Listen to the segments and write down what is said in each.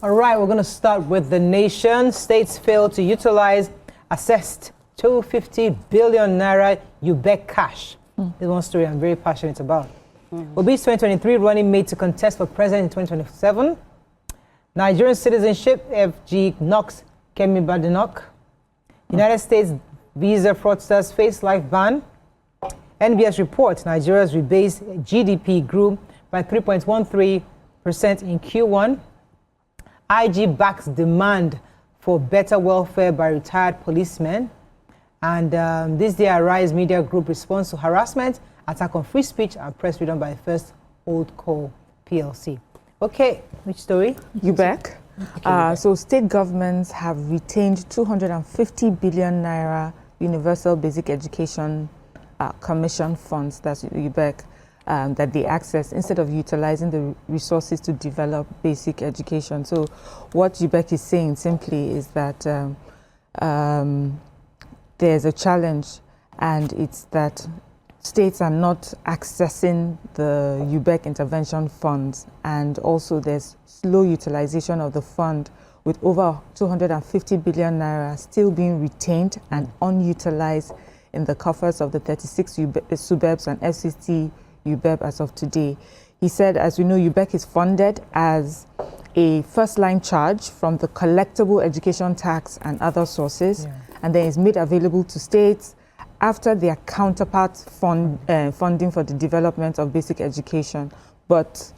All right, we're going to start with the nation. States fail to utilize assessed 250 billion naira UBEC cash. This is one story I'm very passionate about. UBEC 2023 running mate to contest for president in 2027. Nigerian citizenship, FG knocks Kemi Badenoch. United States visa fraudsters face life ban. NBS reports Nigeria's rebased GDP grew by 3.13% in Q1. IG backs demand for better welfare by retired policemen. And this day, Arise Media Group responds to harassment, attack on free speech and press freedom by First Old Co. PLC. Okay, which story? UBEC. So state governments have retained 250 billion naira Universal Basic Education Commission funds, that's UBEC, that they access instead of utilizing the resources to develop basic education. So what UBEC is saying simply is that there's a challenge, and it's that states are not accessing the UBEC intervention funds, and also there's slow utilization of the fund, with over 250 billion naira still being retained and unutilized in the coffers of the 36 SUBEBs and FCT UBEB as of today. He said, as we know, UBEC is funded as a first-line charge from the collectible education tax and other sources, and then is made available to states after their counterpart funding for the development of basic education. But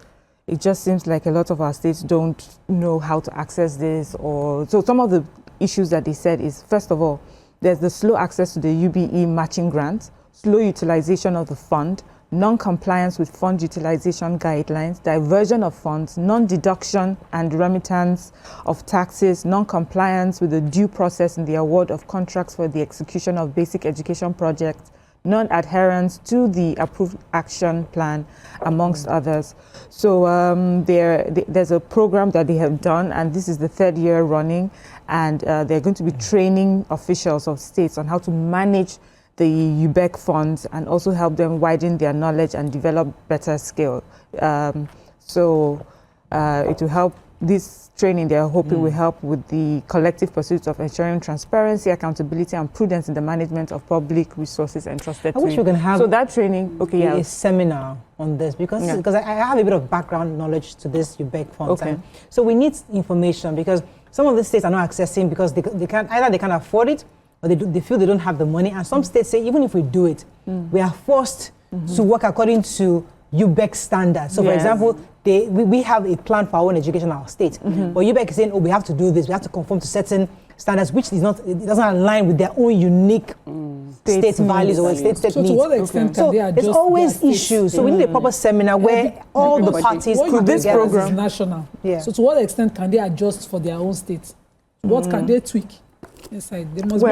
it just seems like a lot of our states don't know how to access this. So some of the issues that they said is, first of all, there's the slow access to the UBE matching grant, slow utilization of the fund, non-compliance with fund utilization guidelines, diversion of funds, non-deduction and remittance of taxes, non-compliance with the due process in the award of contracts for the execution of basic education projects, non-adherence to the approved action plan, amongst others. So there's a program that they have done, and this is the third year running, and they're going to be training officials of states on how to manage the UBEC funds and also help them widen their knowledge and develop better skill. It will help, this training they're hoping will help with the collective pursuits of ensuring transparency, accountability and prudence in the management of public resources entrusted to I wish we can have that training, a seminar on this, because I have a bit of background knowledge to this UBEC funds. So we need information, because some of the states are not accessing because they can't afford it, or they feel they don't have the money. And some states say, even if we do it, we are forced to work according to UBEC standards. So for example, we have a plan for our own education in our state. But UBEC is saying, oh, we have to do this, we have to conform to certain standards, which it doesn't align with their own unique state values or state needs. To what extent can they adjust? There's always issues. So we need a proper seminar where all the parties come this together. program is national. So to what extent can they adjust for their own states? What can they tweak? Inside. They must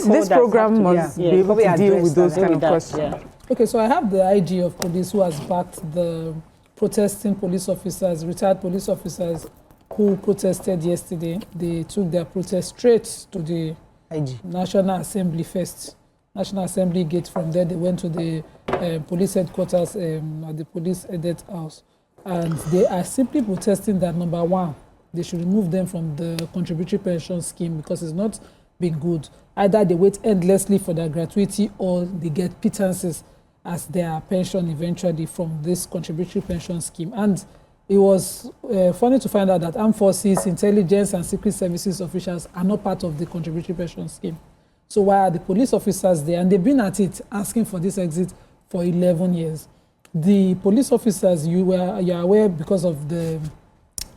this program must be able to deal with those kind of questions. Okay, so I have the IG of police who has backed the protesting police officers, retired police officers who protested yesterday. They took their protest straight to the National Assembly first. National Assembly gate. From there, they went to the police headquarters at the police edit house. And they are simply protesting that, number one, they should remove them from the contributory pension scheme, because it's not been good. Either they wait endlessly for their gratuity, or they get pittances as their pension eventually from this contributory pension scheme. And it was funny to find out that armed forces, intelligence and secret services officials are not part of the contributory pension scheme. So why are the police officers there? And they've been at it, asking for this exit for 11 years. The police officers, you are aware, because of the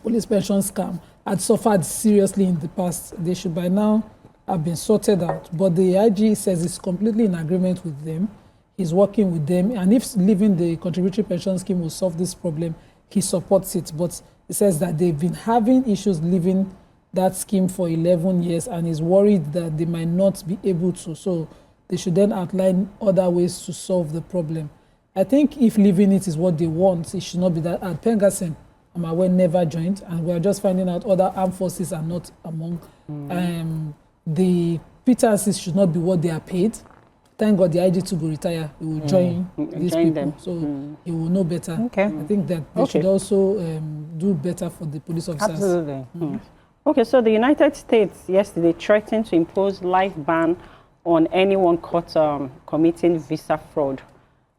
police pension scam, had suffered seriously in the past. They should by now have been sorted out. But the IG says it's completely in agreement with them. He's working with them. And if leaving the contributory pension scheme will solve this problem, he supports it. But he says that they've been having issues leaving that scheme for 11 years, and is worried that they might not be able to. So they should then outline other ways to solve the problem. I think if leaving it is what they want, it should not be that hard. Pengasen, I'm aware, never joined, and we're just finding out other armed forces are not among. The pittances should not be what they are paid. thank God the IG2 will retire. He will join these Join people. them. So he will know better. Okay. I think that they should also do better for the police officers. Absolutely. Okay, so the United States yesterday threatened to impose life ban on anyone caught committing visa fraud.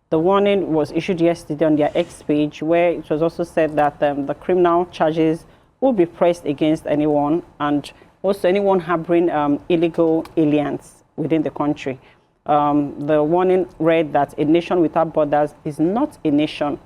The warning was issued yesterday on their X page, where it was also said that the criminal charges will be pressed against anyone, and also anyone harboring illegal aliens within the country. The warning read that a nation without borders is not a nation,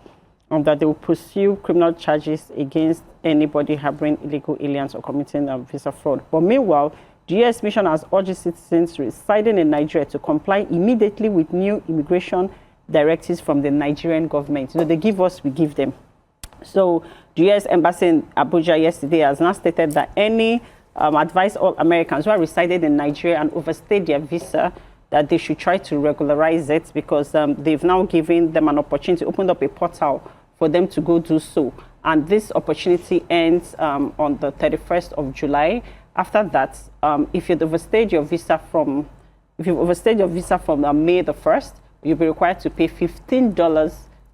and that they will pursue criminal charges against anybody harboring illegal aliens or committing visa fraud. But meanwhile, the U.S. mission has urged citizens residing in Nigeria to comply immediately with new immigration directives from the Nigerian government. They give us, we give them. So the U.S. Embassy in Abuja yesterday has now stated that any advised all Americans who are resided in Nigeria and overstayed their visa, that they should try to regularize it, because they've now given them an opportunity, opened up a portal for them to go do so. And this opportunity ends on the 31st of July. After that, if you've overstayed your visa from, May the 1st, you'll be required to pay $15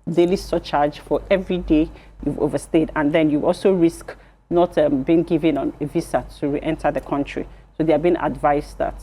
daily surcharge for every day you've overstayed. And then you also risk not being given on a visa to re-enter the country. So they are being advised that,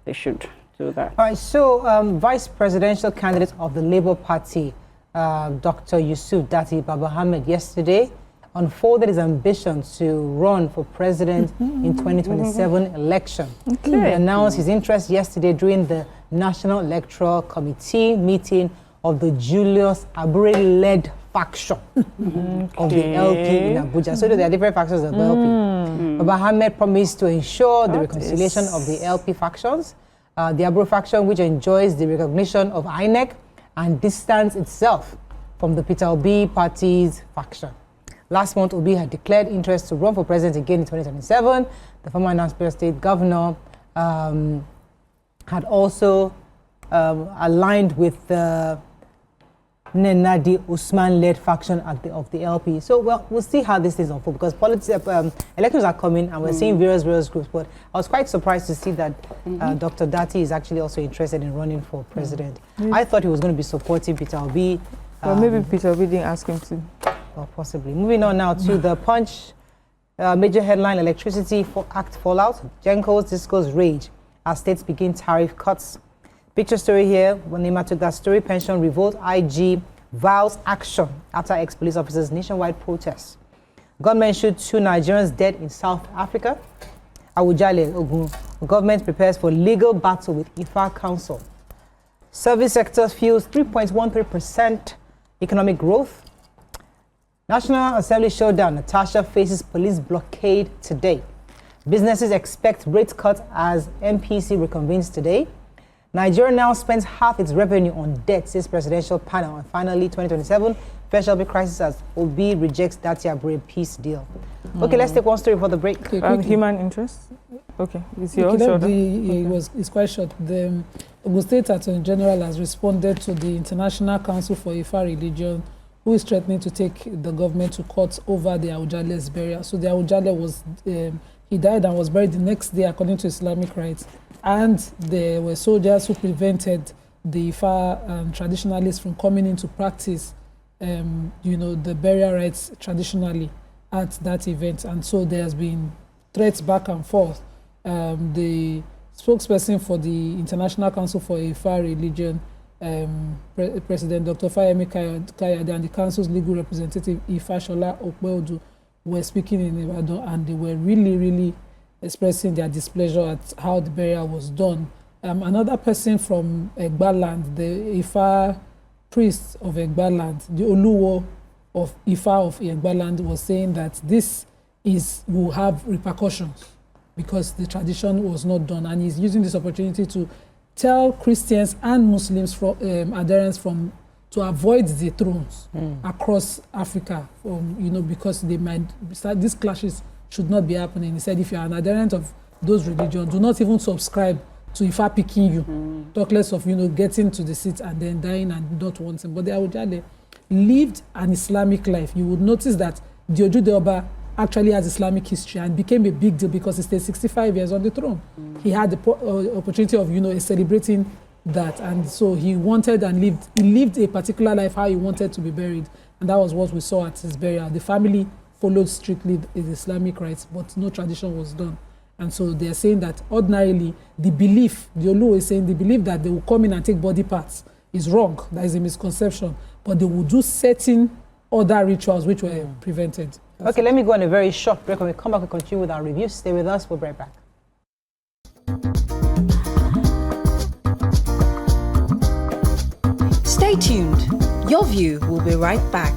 they should do that. All right, so Vice Presidential candidate of the Labour Party, Dr. Yusuf Datti Baba Ahmed, yesterday unfolded his ambition to run for president in 2027 election. He announced his interest yesterday during the National Electoral Committee meeting of the Julius Abure-led faction of the LP in Abuja. So there are different factions of the LP. Baba Ahmed promised to ensure the reconciliation of the LP factions, the Abure faction, which enjoys the recognition of INEC, and distance itself from the Peter Obi party's faction. Last month, Obi had declared interest to run for president again in 2027. The former Anambra State governor had also aligned with the Nenadi Usman-led faction of the LP. So, well, we'll see how this is unfold, because elections are coming and we're seeing various groups. But I was quite surprised to see that Dr. Datti is actually also interested in running for president. I thought he was going to be supporting Peter Obi. Well, maybe Peter Obi didn't ask him to. Well, possibly. Moving on now to the Punch. Major headline: Electricity Act fallout. Genco's disclosed rage as states begin tariff cuts. Picture story here. When Nima took that story, pension revolt, IG vows action after ex-police officers' nationwide protests. Government shoot 2 Nigerians dead in South Africa. Awujale, Ogun. Government prepares for legal battle with IFA Council. Service sector fuels 3.13% economic growth. National Assembly showdown. Natasha faces police blockade today. Businesses expect rate cut as MPC reconvenes today. Nigeria now spends half its revenue on debt, says presidential panel. And finally, 2027, first LP crisis as Obi rejects Datti Abure peace deal. Okay, let's take one story for the break. Okay, human interest? Okay, it's your short. It's quite short. The Ogun State Attorney General has responded to the International Council for Ifa Religion, who is threatening to take the government to court over the Awujale's burial. So the Awujale was, he died and was buried the next day according to Islamic rites. And there were soldiers who prevented the Ifa traditionalists from coming into practice, the burial rites traditionally at that event. And so there has been threats back and forth. The spokesperson for the International Council for Ifa Religion, President Dr. Fayemi Kayode, and the Council's legal representative, Ifashola Okweodu, were speaking in Ibadan, and they were really expressing their displeasure at how the burial was done. Another person from Egbaland, the Ifa priest of Egbaland, the Oluwo of Ifa of Egbaland, was saying that this will have repercussions because the tradition was not done, and he's using this opportunity to tell Christians and Muslims adherents to avoid the thrones across Africa, because they might start, these clashes should not be happening. He said, if you are an adherent of those religions, do not even subscribe to Ifa picking you. Talk less of getting to the seat and then dying and not wanting. But the Awujale lived an Islamic life. You would notice that the Ojude Oba actually has Islamic history and became a big deal because he stayed 65 years on the throne. He had the opportunity of celebrating that, and so he wanted and lived a particular life how he wanted to be buried, and that was what we saw at his burial. The family followed strictly the Islamic rites, but no tradition was done. And so they're saying that ordinarily the belief, the Olu is saying the belief that they will come in and take body parts is wrong. That is a misconception. But they will do certain other rituals which were prevented. Okay, let me go on a very short break. When we come back, we'll continue with our review. Stay with us. We'll be right back. Stay tuned. Your View will be right back.